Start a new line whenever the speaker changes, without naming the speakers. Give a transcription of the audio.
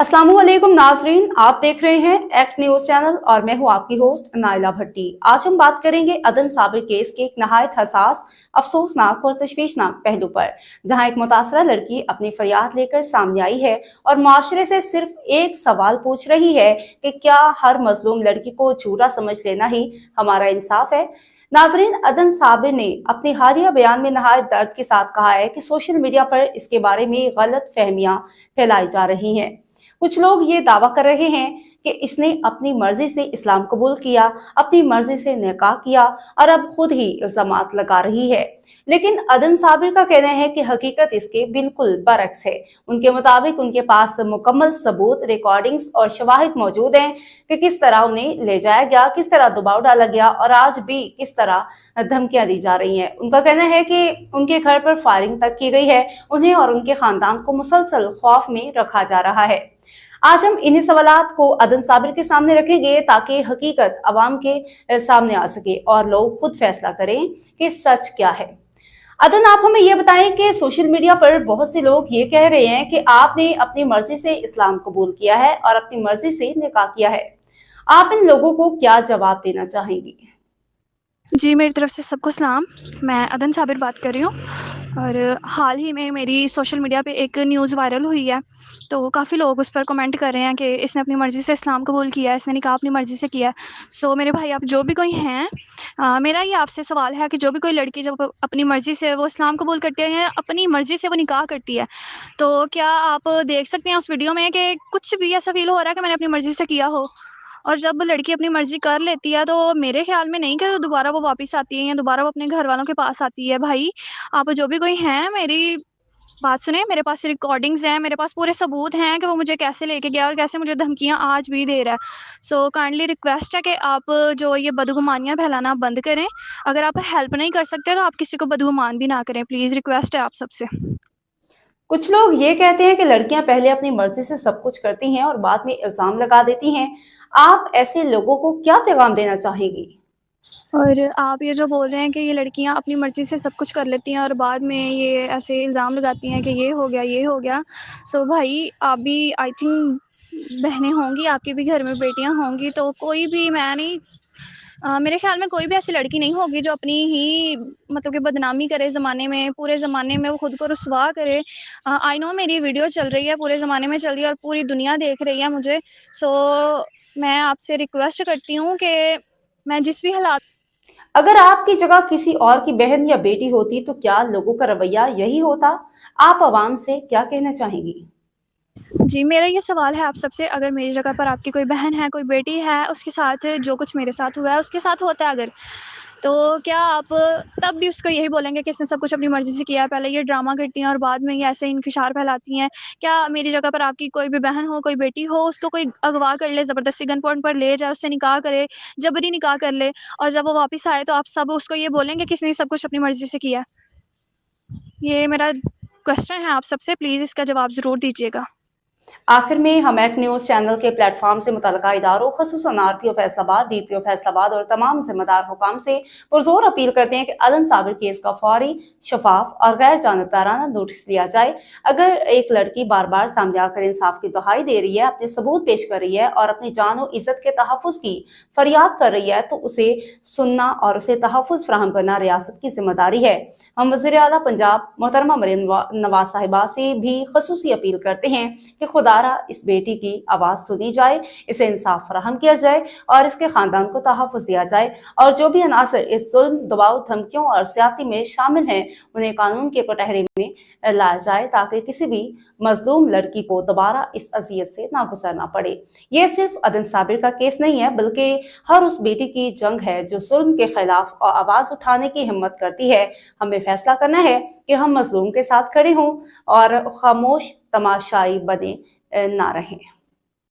अस्सलाम वालेकुम नाजरीन, आप देख रहे हैं एक्ट न्यूज चैनल और मैं हूं आपकी होस्ट नाइला भट्टी। आज हम बात करेंगे अदन साबिर केस के एक नहायत हसास, अफसोसनाक और तशवीशनाक पहलू पर, जहां एक मुतासरा लड़की अपनी फरियाद लेकर सामने आई है और माशरे से सिर्फ एक सवाल पूछ रही है कि क्या हर मजलूम लड़की को झूठा समझ लेना ही हमारा इंसाफ है। नाजरीन, अदन साबिर ने अपने हालिया बयान में नहायत दर्द के साथ कहा है कि सोशल मीडिया पर इसके बारे में गलत फहमियां फैलाई जा रही हैं। कुछ लोग ये दावा कर रहे हैं कि इसने अपनी मर्जी से इस्लाम कबूल किया, अपनी मर्जी से निकाह किया और अब खुद ही इल्जामात लगा रही है। लेकिन अदन साबिर का कहना है कि हकीकत इसके बिल्कुल बरक्स है। उनके मुताबिक उनके पास मुकम्मल सबूत, रिकॉर्डिंग्स और शवाहिद मौजूद हैं कि किस तरह उन्हें ले जाया गया, किस तरह दबाव डाला गया और आज भी किस तरह धमकियां दी जा रही हैं। उनका कहना है कि उनके घर पर फायरिंग तक की गई है, उन्हें और उनके खानदान को मुसलसल खौफ में रखा जा रहा है। आज हम इन्हीं सवालात को अदन साबिर के सामने रखेंगे ताकि हकीकत अवाम के सामने आ सके और लोग खुद फैसला करें कि सच क्या है। अदन, आप हमें ये बताएं कि सोशल मीडिया पर बहुत से लोग ये कह रहे हैं कि आपने अपनी मर्जी से इस्लाम कबूल किया है और अपनी मर्जी से निकाह किया है। आप इन लोगों को क्या जवाब देना चाहेंगी?
जी, मेरी तरफ से सबको सलाम। मैं अदन साबिर बात कर रही हूँ और हाल ही में मेरी सोशल मीडिया पे एक न्यूज़ वायरल हुई है, तो काफ़ी लोग उस पर कमेंट कर रहे हैं कि इसने अपनी मर्ज़ी से इस्लाम कबूल किया है, इसने निकाह अपनी मर्ज़ी से किया है। सो मेरे भाई, आप जो भी कोई हैं, मेरा ये आपसे सवाल है कि जो भी कोई लड़की जब अपनी मर्ज़ी से वो इस्लाम कबूल करती है या अपनी मर्ज़ी से वो निकाह करती है, तो क्या आप देख सकते हैं उस वीडियो में कि कुछ भी ऐसा फ़ील हो रहा है कि मैंने अपनी मर्ज़ी से किया हो? और जब लड़की अपनी मर्ज़ी कर लेती है तो मेरे ख़्याल में नहीं कि दोबारा वो वापस आती है या दोबारा वो अपने घर वालों के पास आती है। भाई, आप जो भी कोई हैं, मेरी बात सुनें। मेरे पास रिकॉर्डिंग्स हैं, मेरे पास पूरे सबूत हैं कि वो मुझे कैसे लेके गया और कैसे मुझे धमकियाँ आज भी दे रहा है। सो काइंडली रिक्वेस्ट है कि आप जो ये बदगुमानियाँ फैलाना बंद करें। अगर आप हेल्प नहीं कर सकते तो आप किसी को बदगुमान भी ना करें। प्लीज़ रिक्वेस्ट है आप सबसे।
कुछ लोग ये कहते हैं कि लड़कियां पहले अपनी मर्जी से सब कुछ करती हैं और बाद में इल्जाम लगा देती हैं। आप ऐसे लोगों को क्या पैगाम देना चाहेंगी?
और आप ये जो बोल रहे हैं कि ये लड़कियां अपनी मर्ज़ी से सब कुछ कर लेती हैं और बाद में ये ऐसे इल्ज़ाम लगाती हैं कि ये हो गया, ये हो गया। सो भाई, आप भी आई थिंक बहनें होंगी, आपके भी घर में बेटियां होंगी, तो कोई भी मैं नहीं मेरे ख़्याल में कोई भी ऐसी लड़की नहीं होगी जो अपनी ही मतलब कि बदनामी करे ज़माने में, पूरे ज़माने में वो खुद को रुसवा करे। आई नो मेरी वीडियो चल रही है, पूरे ज़माने में चल रही है और पूरी दुनिया देख रही है मुझे। सो मैं आपसे रिक्वेस्ट करती हूँ कि मैं जिस भी हालात
अगर आपकी जगह किसी और की बहन या बेटी होती तो क्या लोगों का रवैया यही होता? आप आवाम से क्या कहना चाहेंगी?
जी, मेरा ये सवाल है आप सबसे, अगर मेरी जगह पर आपकी कोई बहन है, कोई बेटी है, उसके साथ जो कुछ मेरे साथ हुआ है, उसके साथ होता है अगर, तो क्या आप तब भी उसको यही बोलेंगे कि इसने सब कुछ अपनी मर्ज़ी से किया है? पहले ये ड्रामा करती हैं और बाद में ये ऐसे इंकिशार फैलाती हैं। क्या मेरी जगह पर आपकी कोई भी बहन हो, कोई बेटी हो, उसको कोई अगवा कर ले, ज़बरदस्ती गन पॉइंट पर ले जाए, उससे निकाह करे, जबरी निकाह कर ले और जब वो वापस आए तो आप सब उसको ये बोलेंगे कि इसने सब कुछ अपनी मर्ज़ी से किया है? ये मेरा क्वेश्चन है आप सबसे, प्लीज़ इसका जवाब ज़रूर दीजिएगा।
आखिर में हम एक्ट न्यूज चैनल के प्लेटफॉर्म से मुतल्लिका इदारों, खसूसन आरपीओ फैसलाबाद, डीपीओ फैसलाबाद और तमाम जिम्मेदार हुकाम से पुरजोर अपील करते हैं कि अदन साबिर केस का फौरी, शफाफ और गैर जानबदाराना नोटिस लिया जाए। अगर एक लड़की बार बार सामने आकर इंसाफ की दुहाई दे रही है, अपने सबूत पेश कर रही है और अपनी जान और इज्जत के तहफ़्फ़ुज़ की फरियाद कर रही है, तो उसे सुनना और उसे तहफ़्फ़ुज़ फराहम करना रियासत की जिम्मेदारी है। हम वज़ीर आला पंजाब मोहतरमा मरीम नवाज साहिबा से भी खसूसी अपील करते हैं कि खुदा इस बेटी की आवाज सुनी जाए, इसे इंसाफ फराहम किया जाए और इसके खानदान को तहफ़्फ़ुज़ दिया जाए और जो भी अनासर इस जुल्म, दबाव, धमकियों और ज्यादती में शामिल हैं, उन्हें कानून के कटहरे में लाया जाए ताकि किसी भी मजलूम लड़की को दोबारा इस अजियत से ना गुजरना पड़े। ये सिर्फ अदन साबिर का केस नहीं है, बल्कि हर उस बेटी की जंग है जो जुल्म के खिलाफ और आवाज उठाने की हिम्मत करती है। हमें फैसला करना है कि हम मजलूम के साथ खड़े हों और खामोश तमाशाई बने ना रहें।